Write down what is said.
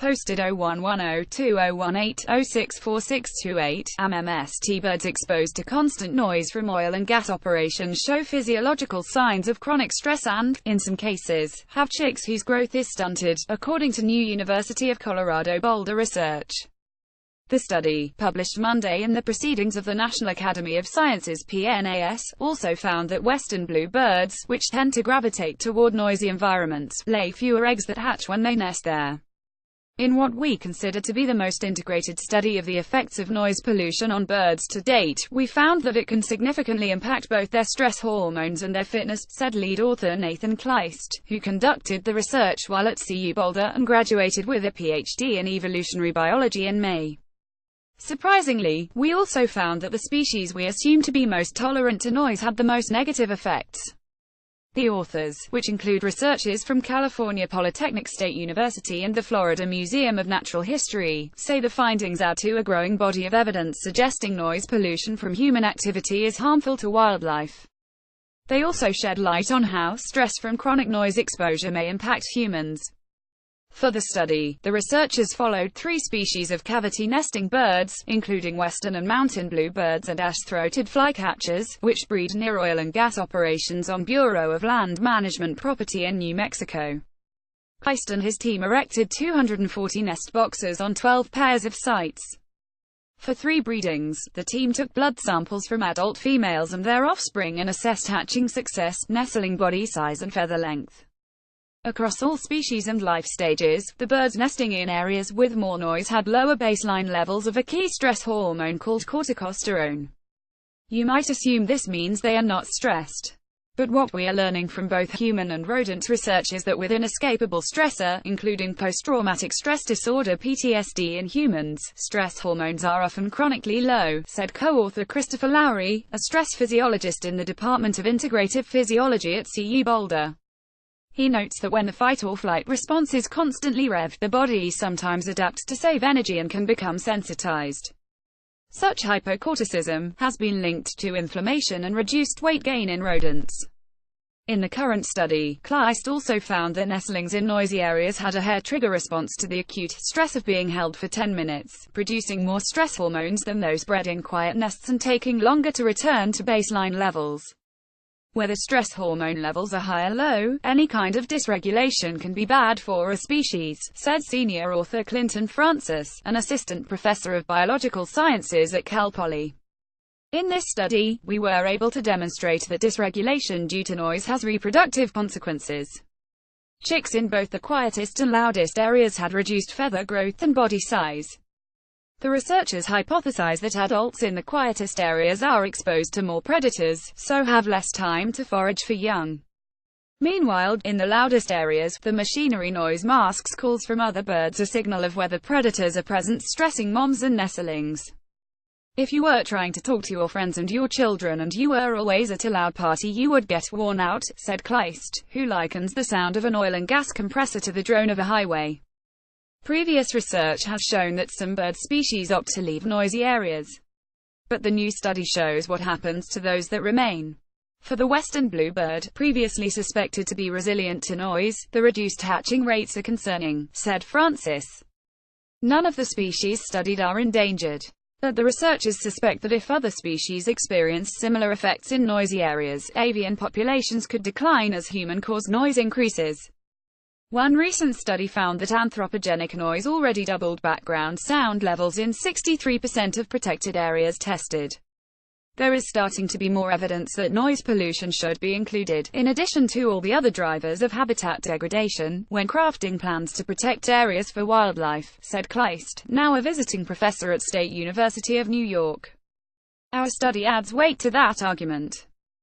posted 01102018064628, MMST birds exposed to constant noise from oil and gas operations show physiological signs of chronic stress and, in some cases, have chicks whose growth is stunted, according to new University of Colorado Boulder research. The study, published Monday in the Proceedings of the National Academy of Sciences (PNAS), also found that western bluebirds, which tend to gravitate toward noisy environments, lay fewer eggs that hatch when they nest there. In what we consider to be the most integrated study of the effects of noise pollution on birds to date, we found that it can significantly impact both their stress hormones and their fitness, said lead author Nathan Kleist, who conducted the research while at CU Boulder and graduated with a PhD in evolutionary biology in May. Surprisingly, we also found that the species we assume to be most tolerant to noise had the most negative effects. The authors, which include researchers from California Polytechnic State University and the Florida Museum of Natural History, say the findings add to a growing body of evidence suggesting noise pollution from human activity is harmful to wildlife. They also shed light on how stress from chronic noise exposure may impact humans. For the study, the researchers followed 3 species of cavity-nesting birds, including western and mountain bluebirds and ash-throated flycatchers, which breed near oil and gas operations on Bureau of Land Management property in New Mexico. Kleist and his team erected 240 nest boxes on 12 pairs of sites. For 3 breedings, the team took blood samples from adult females and their offspring and assessed hatching success, nestling body size and feather length. Across all species and life stages, the birds nesting in areas with more noise had lower baseline levels of a key stress hormone called corticosterone. You might assume this means they are not stressed. But what we are learning from both human and rodent research is that with an inescapable stressor, including post-traumatic stress disorder (PTSD) in humans, stress hormones are often chronically low, said co-author Christopher Lowry, a stress physiologist in the Department of Integrative Physiology at CU Boulder. He notes that when the fight-or-flight response is constantly revved, the body sometimes adapts to save energy and can become sensitized. Such hypocorticism has been linked to inflammation and reduced weight gain in rodents. In the current study, Kleist also found that nestlings in noisy areas had a hair trigger response to the acute stress of being held for 10 minutes, producing more stress hormones than those bred in quiet nests and taking longer to return to baseline levels. Whether stress hormone levels are high or low, any kind of dysregulation can be bad for a species, said senior author Clinton Francis, an assistant professor of biological sciences at Cal Poly. In this study, we were able to demonstrate that dysregulation due to noise has reproductive consequences. Chicks in both the quietest and loudest areas had reduced feather growth and body size. The researchers hypothesize that adults in the quietest areas are exposed to more predators, so have less time to forage for young. Meanwhile, in the loudest areas, the machinery noise masks calls from other birds a signal of whether predators are present, stressing moms and nestlings. If you were trying to talk to your friends and your children and you were always at a loud party, you would get worn out, said Kleist, who likens the sound of an oil and gas compressor to the drone of a highway. Previous research has shown that some bird species opt to leave noisy areas. But the new study shows what happens to those that remain. For the western bluebird, previously suspected to be resilient to noise, the reduced hatching rates are concerning, said Francis. None of the species studied are endangered. But the researchers suspect that if other species experience similar effects in noisy areas, avian populations could decline as human-caused noise increases. One recent study found that anthropogenic noise already doubled background sound levels in 63% of protected areas tested. There is starting to be more evidence that noise pollution should be included, in addition to all the other drivers of habitat degradation, when crafting plans to protect areas for wildlife, said Kleist, now a visiting professor at State University of New York. Our study adds weight to that argument.